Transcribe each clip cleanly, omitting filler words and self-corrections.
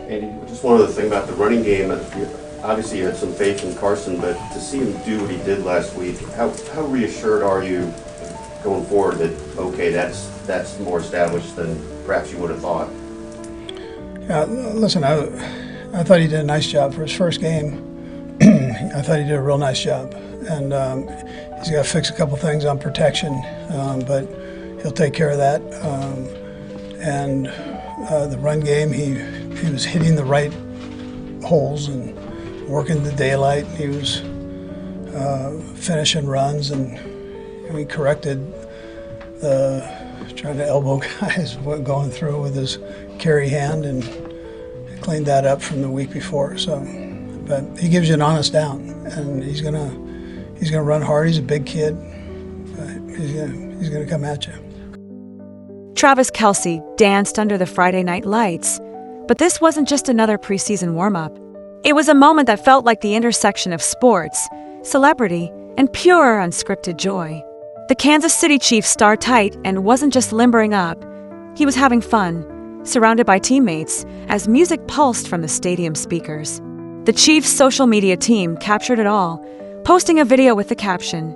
And just one other thing about the running game, obviously you had some faith in Carson, but to see him do what he did last week, how reassured are you going forward that, okay, that's more established than perhaps you would have thought? Yeah, listen, I thought he did a nice job for his first game. I thought he did a real nice job. And he's got to fix a couple things on protection, but he'll take care of that. And the run game, he was hitting the right holes and working the daylight. He was finishing runs, and we corrected trying to elbow guys going through with his carry hand, and cleaned that up from the week before. So, but he gives you an honest down, and he's gonna run hard. He's a big kid. He's gonna come at you. Travis Kelce danced under the Friday night lights, but this wasn't just another preseason warm-up. It was a moment that felt like the intersection of sports, celebrity, and pure unscripted joy. The Kansas City Chiefs star tight and wasn't just limbering up. He was having fun, surrounded by teammates, as music pulsed from the stadium speakers. The Chiefs' social media team captured it all, posting a video with the caption,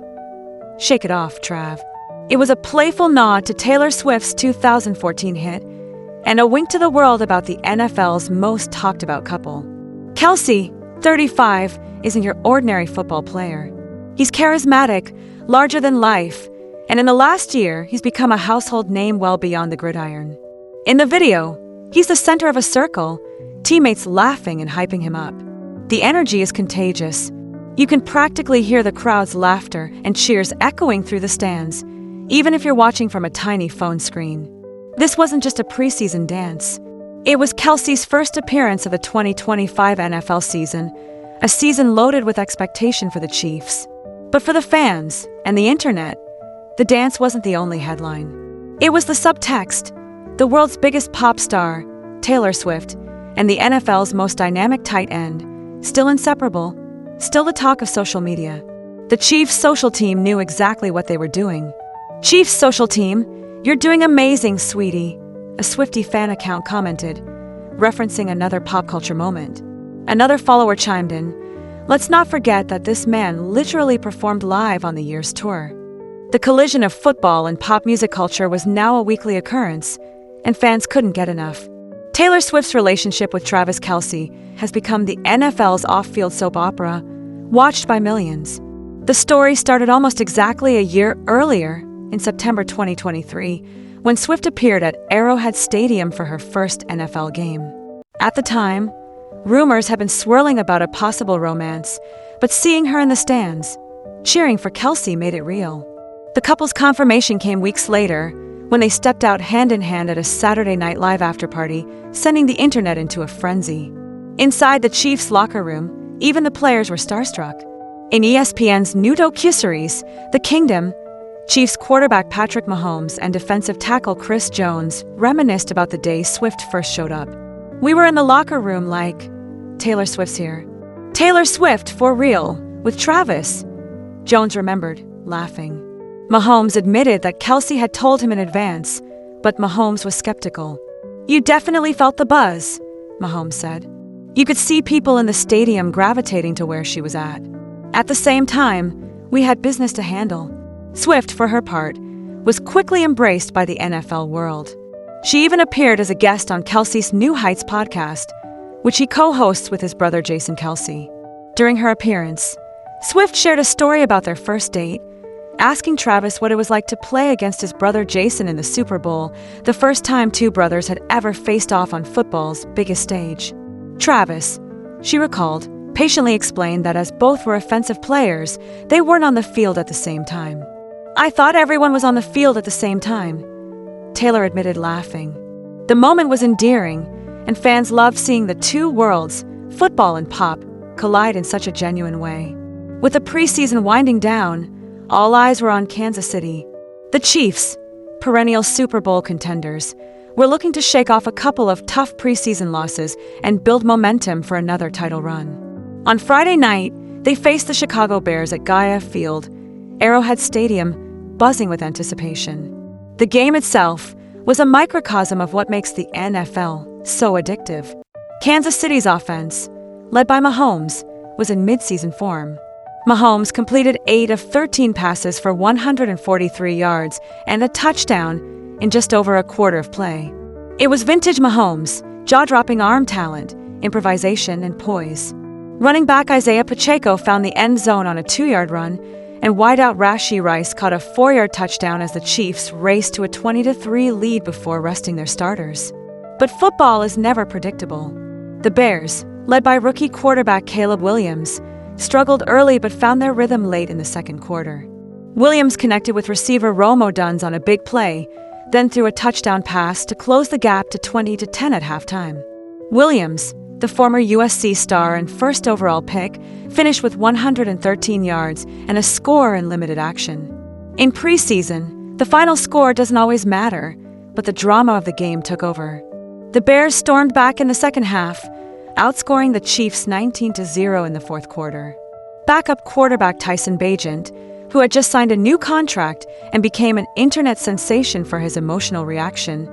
"Shake it off, Trav." It was a playful nod to Taylor Swift's 2014 hit, and a wink to the world about the NFL's most talked-about couple. Kelce, 35, isn't your ordinary football player. He's charismatic, larger than life, and in the last year, he's become a household name well beyond the gridiron. In the video, he's the center of a circle, teammates laughing and hyping him up. The energy is contagious. You can practically hear the crowd's laughter and cheers echoing through the stands, even if you're watching from a tiny phone screen. This wasn't just a preseason dance. It was Kelce's first appearance of the 2025 NFL season, a season loaded with expectation for the Chiefs. But for the fans and the internet, the dance wasn't the only headline. It was the subtext. The world's biggest pop star, Taylor Swift, and the NFL's most dynamic tight end, still inseparable, still the talk of social media. The Chiefs' social team knew exactly what they were doing. "Chiefs social team, you're doing amazing, sweetie," a Swiftie fan account commented, referencing another pop culture moment. Another follower chimed in, "Let's not forget that this man literally performed live on the year's tour." The collision of football and pop music culture was now a weekly occurrence, and fans couldn't get enough. Taylor Swift's relationship with Travis Kelce has become the NFL's off-field soap opera, watched by millions. The story started almost exactly a year earlier, in September 2023, when Swift appeared at Arrowhead Stadium for her first NFL game. At the time, rumors had been swirling about a possible romance, but seeing her in the stands, cheering for Kelce made it real. The couple's confirmation came weeks later, when they stepped out hand-in-hand at a Saturday Night Live after-party, sending the internet into a frenzy. Inside the Chiefs' locker room, even the players were starstruck. In ESPN's new docuseries, The Kingdom, Chiefs quarterback Patrick Mahomes and defensive tackle Chris Jones reminisced about the day Swift first showed up. "We were in the locker room like, Taylor Swift's here. Taylor Swift, for real, with Travis," Jones remembered, laughing. Mahomes admitted that Kelce had told him in advance, but Mahomes was skeptical. "You definitely felt the buzz," Mahomes said. "You could see people in the stadium gravitating to where she was at. At the same time, we had business to handle." Swift, for her part, was quickly embraced by the NFL world. She even appeared as a guest on Kelce's New Heights podcast, which he co-hosts with his brother Jason Kelce. During her appearance, Swift shared a story about their first date, asking Travis what it was like to play against his brother Jason in the Super Bowl, the first time two brothers had ever faced off on football's biggest stage. Travis, she recalled, patiently explained that as both were offensive players, they weren't on the field at the same time. "I thought everyone was on the field at the same time," Taylor admitted, laughing. The moment was endearing, and fans loved seeing the two worlds, football and pop, collide in such a genuine way. With the preseason winding down, all eyes were on Kansas City. The Chiefs, perennial Super Bowl contenders, were looking to shake off a couple of tough preseason losses and build momentum for another title run. On Friday night, they faced the Chicago Bears at Gaia Field, Arrowhead Stadium, buzzing with anticipation. The game itself was a microcosm of what makes the NFL so addictive. Kansas City's offense, led by Mahomes, was in midseason form. Mahomes completed 8 of 13 passes for 143 yards and a touchdown in just over a quarter of play. It was vintage Mahomes, jaw-dropping arm talent, improvisation, and poise. Running back Isaiah Pacheco found the end zone on a 2-yard run, and wideout Rashee Rice caught a 4-yard touchdown as the Chiefs raced to a 20-3 lead before resting their starters. But football is never predictable. The Bears, led by rookie quarterback Caleb Williams, struggled early but found their rhythm late in the second quarter. Williams connected with receiver Rome Odunze on a big play, then threw a touchdown pass to close the gap to 20-10 at halftime. Williams, the former USC star and first overall pick, finished with 113 yards and a score in limited action. In preseason, the final score doesn't always matter, but the drama of the game took over. The Bears stormed back in the second half, outscoring the Chiefs 19-0 in the fourth quarter. Backup quarterback Tyson Bagent, who had just signed a new contract and became an internet sensation for his emotional reaction,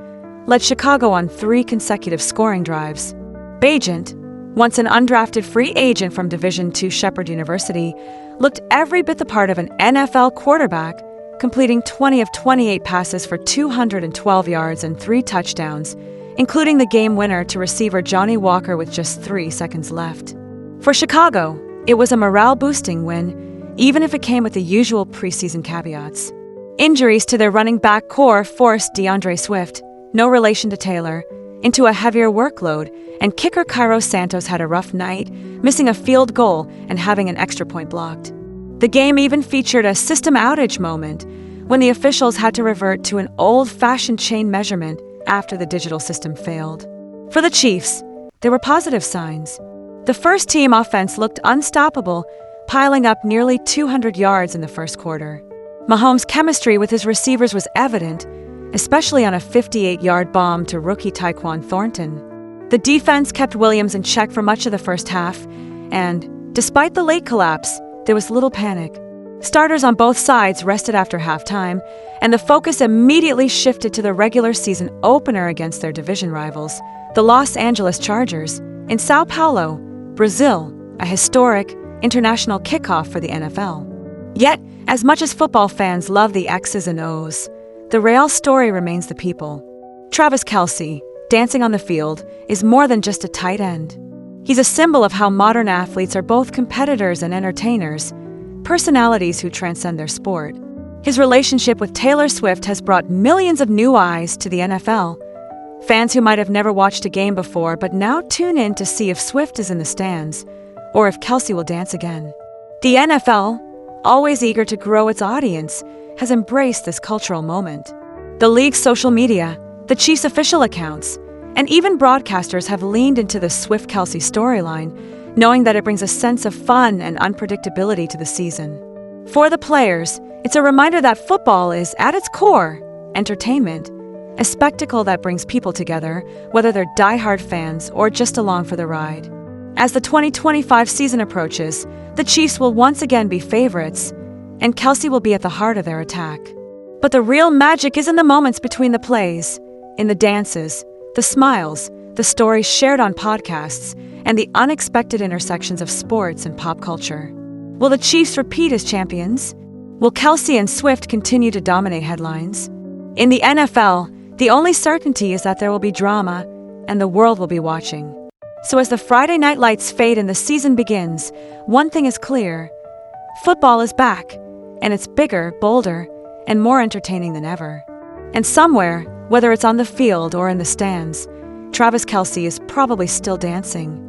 led Chicago on 3 consecutive scoring drives. Bagent, once an undrafted free agent from Division II Shepherd University, looked every bit the part of an NFL quarterback, completing 20 of 28 passes for 212 yards and 3 touchdowns, including the game winner to receiver Johnny Walker with just 3 seconds left. For Chicago, it was a morale-boosting win, even if it came with the usual preseason caveats. Injuries to their running back core forced DeAndre Swift, no relation to Taylor, into a heavier workload, and kicker Cairo Santos had a rough night, missing a field goal and having an extra point blocked. The game even featured a system outage moment when the officials had to revert to an old-fashioned chain measurement after the digital system failed. For the Chiefs, there were positive signs. The first-team offense looked unstoppable, piling up nearly 200 yards in the first quarter. Mahomes' chemistry with his receivers was evident, especially on a 58-yard bomb to rookie Tyquan Thornton. The defense kept Williams in check for much of the first half, and, despite the late collapse, there was little panic. Starters on both sides rested after halftime, and the focus immediately shifted to the regular season opener against their division rivals, the Los Angeles Chargers, in Sao Paulo, Brazil, a historic international kickoff for the NFL. Yet, as much as football fans love the X's and O's, the real story remains the people. Travis Kelce, dancing on the field, is more than just a tight end. He's a symbol of how modern athletes are both competitors and entertainers, personalities who transcend their sport. His relationship with Taylor Swift has brought millions of new eyes to the NFL. Fans who might have never watched a game before but now tune in to see if Swift is in the stands, or if Kelce will dance again. The NFL, always eager to grow its audience, has embraced this cultural moment. The league's social media, the Chiefs' official accounts, and even broadcasters have leaned into the Swift-Kelce storyline, knowing that it brings a sense of fun and unpredictability to the season. For the players, it's a reminder that football is, at its core, entertainment, a spectacle that brings people together, whether they're diehard fans or just along for the ride. As the 2025 season approaches, the Chiefs will once again be favorites, and Kelce will be at the heart of their attack. But the real magic is in the moments between the plays, in the dances, the smiles, the stories shared on podcasts, and the unexpected intersections of sports and pop culture. Will the Chiefs repeat as champions? Will Kelce and Swift continue to dominate headlines? In the NFL, the only certainty is that there will be drama, and the world will be watching. So as the Friday night lights fade and the season begins, one thing is clear. Football is back, and it's bigger, bolder, and more entertaining than ever. And somewhere, whether it's on the field or in the stands, Travis Kelce is probably still dancing.